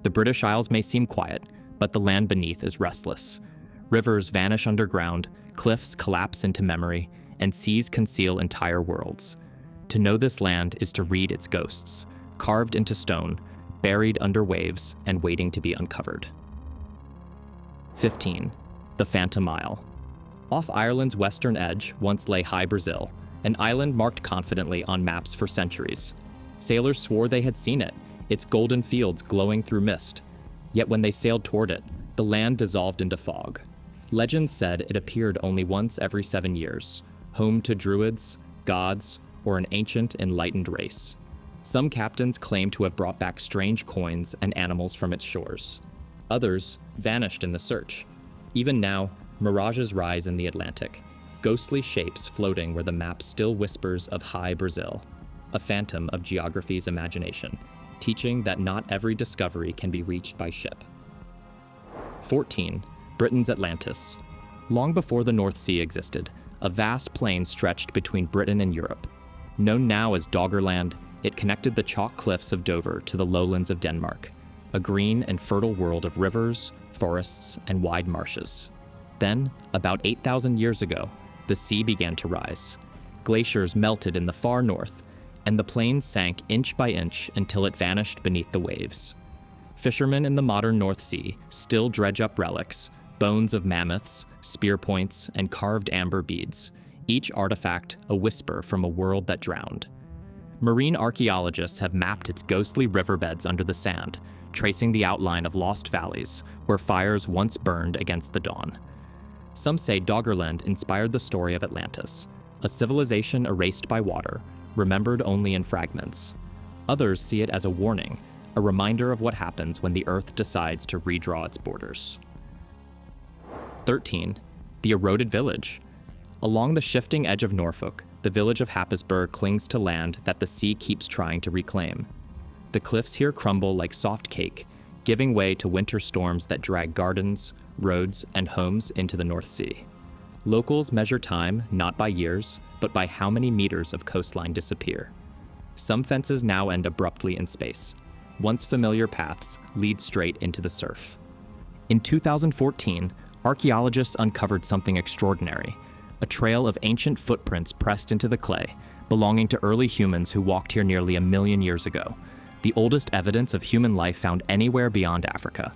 The British Isles may seem quiet, but the land beneath is restless. Rivers vanish underground, cliffs collapse into memory, and seas conceal entire worlds. To know this land is to read its ghosts, carved into stone, buried under waves, and waiting to be uncovered. 15. The Phantom Isle. Off Ireland's western edge once lay High Brazil, an island marked confidently on maps for centuries. Sailors swore they had seen it, its golden fields glowing through mist. Yet when they sailed toward it, the land dissolved into fog. Legends said it appeared only once every 7 years, home to druids, gods, or an ancient enlightened race. Some captains claimed to have brought back strange coins and animals from its shores. Others vanished in the search. Even now, mirages rise in the Atlantic, ghostly shapes floating where the map still whispers of High Brazil, a phantom of geography's imagination, teaching that not every discovery can be reached by ship. 14. Britain's Atlantis. Long before the North Sea existed, a vast plain stretched between Britain and Europe. Known now as Doggerland, it connected the chalk cliffs of Dover to the lowlands of Denmark, a green and fertile world of rivers, forests, and wide marshes. Then, about 8,000 years ago, the sea began to rise. Glaciers melted in the far north, and the plain sank inch by inch until it vanished beneath the waves. Fishermen in the modern North Sea still dredge up relics, bones of mammoths, spear points, and carved amber beads, each artifact a whisper from a world that drowned. Marine archaeologists have mapped its ghostly riverbeds under the sand, tracing the outline of lost valleys where fires once burned against the dawn. Some say Doggerland inspired the story of Atlantis, a civilization erased by water, remembered only in fragments. Others see it as a warning, a reminder of what happens when the Earth decides to redraw its borders. 13. The Eroded Village. Along the shifting edge of Norfolk, the village of Happisburgh clings to land that the sea keeps trying to reclaim. The cliffs here crumble like soft cake, giving way to winter storms that drag gardens, roads, and homes into the North Sea. Locals measure time not by years, but by how many meters of coastline disappear. Some fences now end abruptly in space. Once familiar paths lead straight into the surf. In 2014, archaeologists uncovered something extraordinary, a trail of ancient footprints pressed into the clay, belonging to early humans who walked here nearly 1 million years ago, the oldest evidence of human life found anywhere beyond Africa.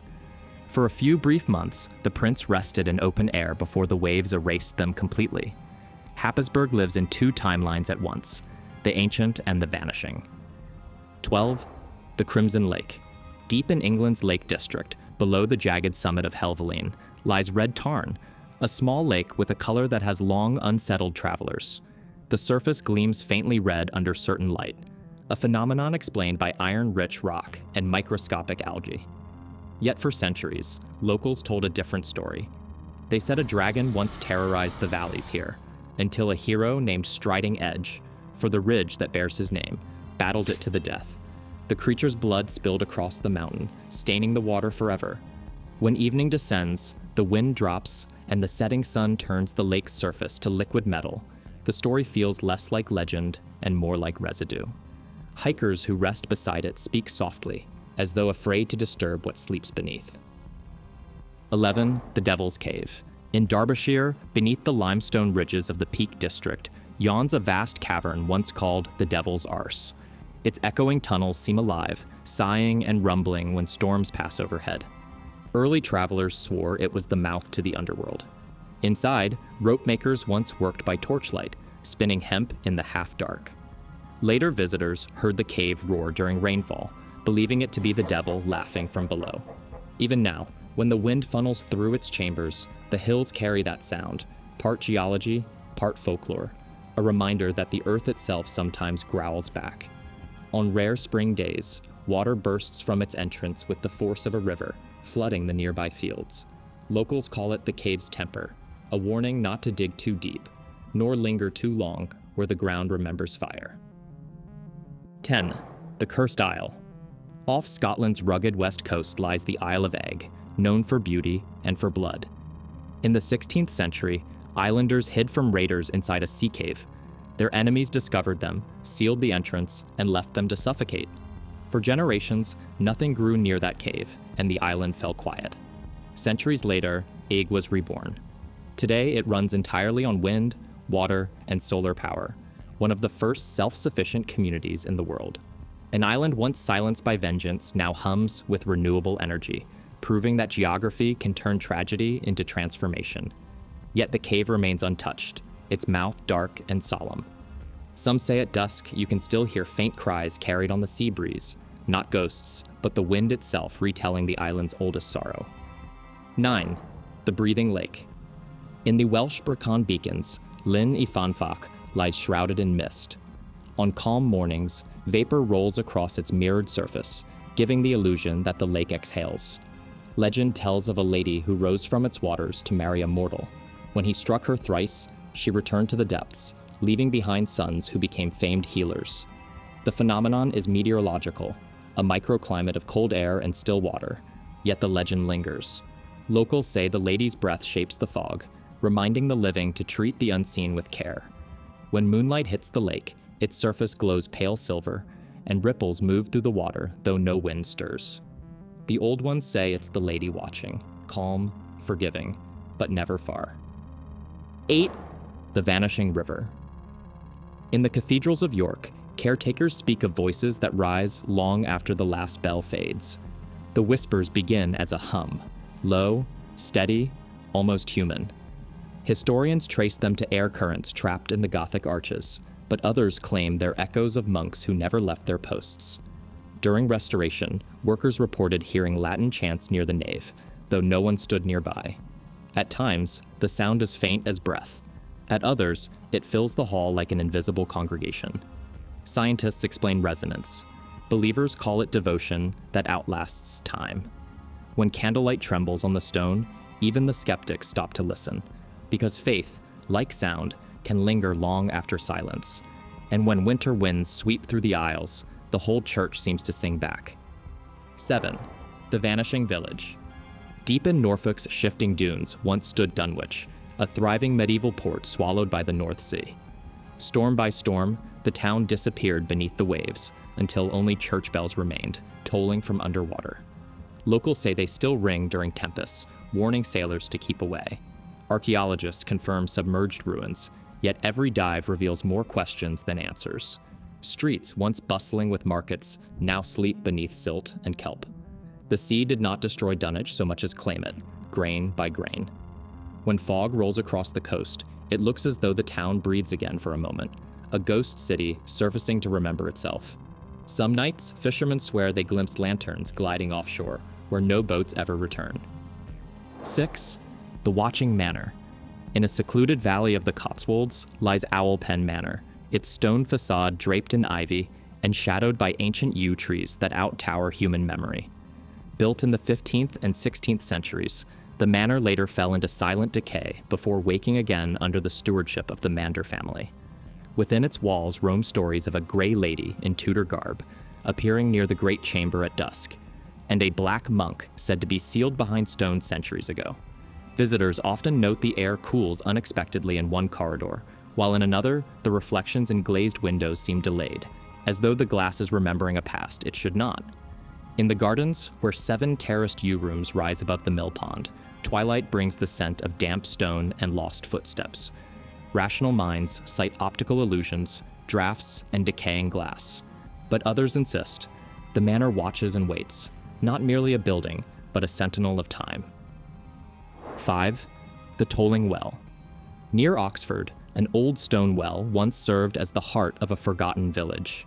For a few brief months, the prints rested in open air before the waves erased them completely. Happisburgh lives in 2 timelines at once, the ancient and the vanishing. 12. The Crimson Lake. Deep in England's Lake District, below the jagged summit of Helvellyn, lies Red Tarn, a small lake with a color that has long unsettled travelers. The surface gleams faintly red under certain light, a phenomenon explained by iron-rich rock and microscopic algae. Yet for centuries, locals told a different story. They said a dragon once terrorized the valleys here, until a hero named Striding Edge, for the ridge that bears his name, battled it to the death. The creature's blood spilled across the mountain, staining the water forever. When evening descends, the wind drops, and the setting sun turns the lake's surface to liquid metal, the story feels less like legend and more like residue. Hikers who rest beside it speak softly, as though afraid to disturb what sleeps beneath. 11. The Devil's Cave. In Derbyshire, beneath the limestone ridges of the Peak District, yawns a vast cavern once called the Devil's Arse. Its echoing tunnels seem alive, sighing and rumbling when storms pass overhead. Early travelers swore it was the mouth to the underworld. Inside, rope makers once worked by torchlight, spinning hemp in the half-dark. Later visitors heard the cave roar during rainfall, believing it to be the devil laughing from below. Even now, when the wind funnels through its chambers, the hills carry that sound, part geology, part folklore, a reminder that the earth itself sometimes growls back. On rare spring days, water bursts from its entrance with the force of a river, flooding the nearby fields. Locals call it the cave's temper, a warning not to dig too deep, nor linger too long where the ground remembers fire. 10. The Cursed Isle. Off Scotland's rugged west coast lies the Isle of Egg, known for beauty and for blood. In the 16th century, islanders hid from raiders inside a sea cave. Their enemies discovered them, sealed the entrance, and left them to suffocate. For generations, Nothing grew near that cave, and the island fell quiet. Centuries later, Eigg was reborn. Today, it runs entirely on wind, water, and solar power, one of the first self-sufficient communities in the world. An island once silenced by vengeance now hums with renewable energy, proving that geography can turn tragedy into transformation. Yet the cave remains untouched, its mouth dark and solemn. Some say at dusk you can still hear faint cries carried on the sea breeze, not ghosts, but the wind itself retelling the island's oldest sorrow. 9. The Breathing Lake. In the Welsh Brychan beacons, Llyn y Fanfach lies shrouded in mist. On calm mornings, vapor rolls across its mirrored surface, giving the illusion that the lake exhales. Legend tells of a lady who rose from its waters to marry a mortal. When he struck her thrice, she returned to the depths, leaving behind sons who became famed healers. The phenomenon is meteorological, a microclimate of cold air and still water, yet the legend lingers. Locals say the lady's breath shapes the fog, reminding the living to treat the unseen with care. When moonlight hits the lake, its surface glows pale silver, and ripples move through the water, though no wind stirs. The old ones say it's the lady watching, calm, forgiving, but never far. 8. The Vanishing River. In the cathedrals of York, caretakers speak of voices that rise long after the last bell fades. The whispers begin as a hum, low, steady, almost human. Historians trace them to air currents trapped in the Gothic arches, but others claim they're echoes of monks who never left their posts. During restoration, workers reported hearing Latin chants near the nave, though no one stood nearby. At times, the sound is faint as breath. At others, it fills the hall like an invisible congregation. Scientists explain resonance. Believers call it devotion that outlasts time. When candlelight trembles on the stone, even the skeptics stop to listen, because faith, like sound, can linger long after silence. And when winter winds sweep through the aisles, the whole church seems to sing back. 7. The Vanishing Village. Deep in Norfolk's shifting dunes once stood Dunwich, a thriving medieval port swallowed by the North Sea. Storm by storm, the town disappeared beneath the waves until only church bells remained, tolling from underwater. Locals say they still ring during tempests, warning sailors to keep away. Archaeologists confirm submerged ruins, yet every dive reveals more questions than answers. Streets, once bustling with markets, now sleep beneath silt and kelp. The sea did not destroy Dunwich so much as claim it, grain by grain. When fog rolls across the coast, it looks as though the town breathes again for a moment, a ghost city surfacing to remember itself. Some nights, fishermen swear they glimpsed lanterns gliding offshore, where no boats ever return. 6. The Watching Manor. In a secluded valley of the Cotswolds lies Owlpen Manor, its stone facade draped in ivy and shadowed by ancient yew trees that outtower human memory. Built in the 15th and 16th centuries, the manor later fell into silent decay before waking again under the stewardship of the Mander family. Within its walls roam stories of a gray lady in Tudor garb, appearing near the great chamber at dusk, and a black monk said to be sealed behind stone centuries ago. Visitors often note the air cools unexpectedly in one corridor, while in another, the reflections in glazed windows seem delayed, as though the glass is remembering a past it should not. In the gardens, where 7 terraced yew rooms rise above the mill pond, twilight brings the scent of damp stone and lost footsteps. Rational minds cite optical illusions, drafts, and decaying glass. But others insist the manor watches and waits, not merely a building, but a sentinel of time. 5. The Tolling Well. Near Oxford, an old stone well once served as the heart of a forgotten village.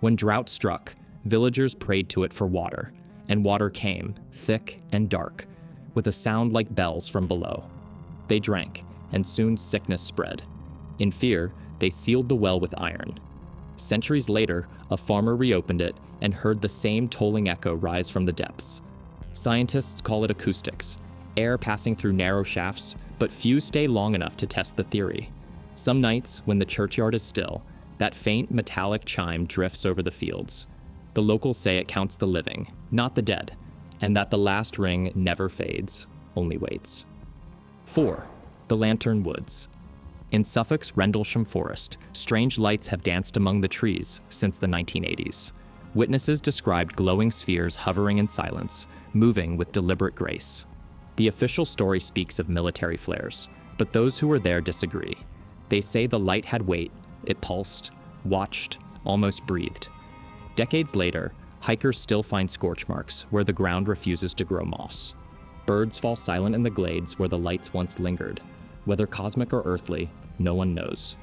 When drought struck, villagers prayed to it for water, and water came, thick and dark, with a sound like bells from below. They drank, and soon sickness spread. In fear, they sealed the well with iron. Centuries later, a farmer reopened it and heard the same tolling echo rise from the depths. Scientists call it acoustics, air passing through narrow shafts, but few stay long enough to test the theory. Some nights, when the churchyard is still, that faint metallic chime drifts over the fields. The locals say it counts the living, not the dead, and that the last ring never fades, only waits. 4. The Lantern Woods. In Suffolk's Rendlesham Forest, strange lights have danced among the trees since the 1980s. Witnesses described glowing spheres hovering in silence, moving with deliberate grace. The official story speaks of military flares, but those who were there disagree. They say the light had weight, it pulsed, watched, almost breathed. Decades later, hikers still find scorch marks where the ground refuses to grow moss. Birds fall silent in the glades where the lights once lingered. Whether cosmic or earthly, no one knows.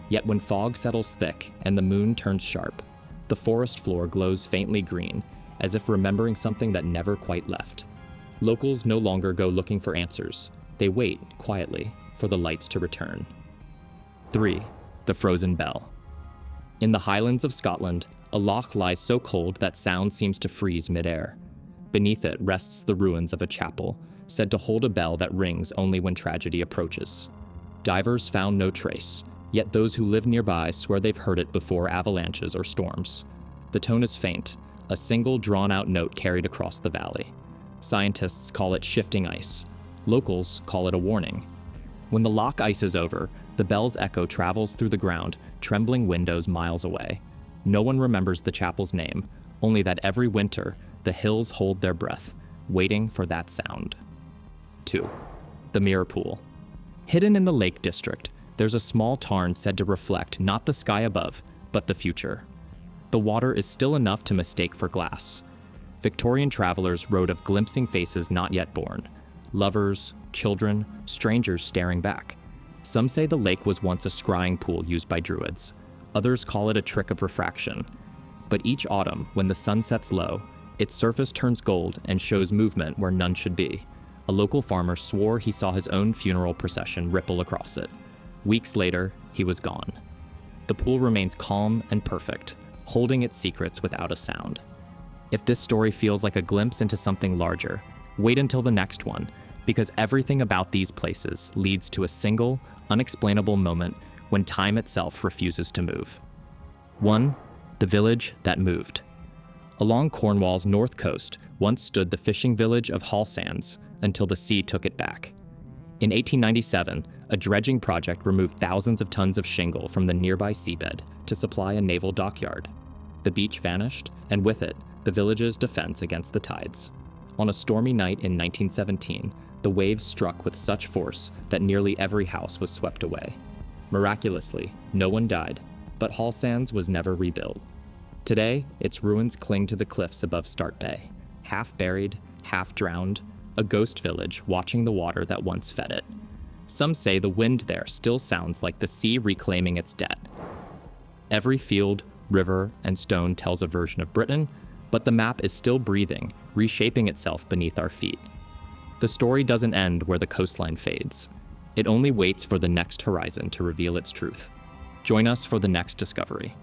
Yet when fog settles thick and the moon turns sharp, the forest floor glows faintly green, as if remembering something that never quite left. Locals no longer go looking for answers. They wait, quietly, for the lights to return. 3. The Frozen Bell. In the Highlands of Scotland, a loch lies so cold that sound seems to freeze midair. Beneath it rests the ruins of a chapel, said to hold a bell that rings only when tragedy approaches. Divers found no trace, yet those who live nearby swear they've heard it before avalanches or storms. The tone is faint, a single drawn-out note carried across the valley. Scientists call it shifting ice. Locals call it a warning. When the loch ice is over, the bell's echo travels through the ground, trembling windows miles away. No one remembers the chapel's name, only that every winter, the hills hold their breath, waiting for that sound. 2. The Mirror Pool. Hidden in the Lake District, there's a small tarn said to reflect not the sky above, but the future. The water is still enough to mistake for glass. Victorian travelers wrote of glimpsing faces not yet born, lovers, children, strangers staring back. Some say the lake was once a scrying pool used by druids. Others call it a trick of refraction. But each autumn, when the sun sets low, its surface turns gold and shows movement where none should be. A local farmer swore he saw his own funeral procession ripple across it. Weeks later, he was gone. The pool remains calm and perfect, holding its secrets without a sound. If this story feels like a glimpse into something larger, wait until the next one, because everything about these places leads to a single, unexplainable moment when time itself refuses to move. 1. The Village That Moved. Along Cornwall's north coast once stood the fishing village of Hall Sands until the sea took it back. In 1897, a dredging project removed thousands of tons of shingle from the nearby seabed to supply a naval dockyard. The beach vanished, and with it, the village's defense against the tides. On a stormy night in 1917, the waves struck with such force that nearly every house was swept away. Miraculously, no one died, but Hall Sands was never rebuilt. Today, its ruins cling to the cliffs above Start Bay, half buried, half drowned, a ghost village watching the water that once fed it. Some say the wind there still sounds like the sea reclaiming its debt. Every field, river, and stone tells a version of Britain, but the map is still breathing, reshaping itself beneath our feet. The story doesn't end where the coastline fades. It only waits for the next horizon to reveal its truth. Join us for the next discovery.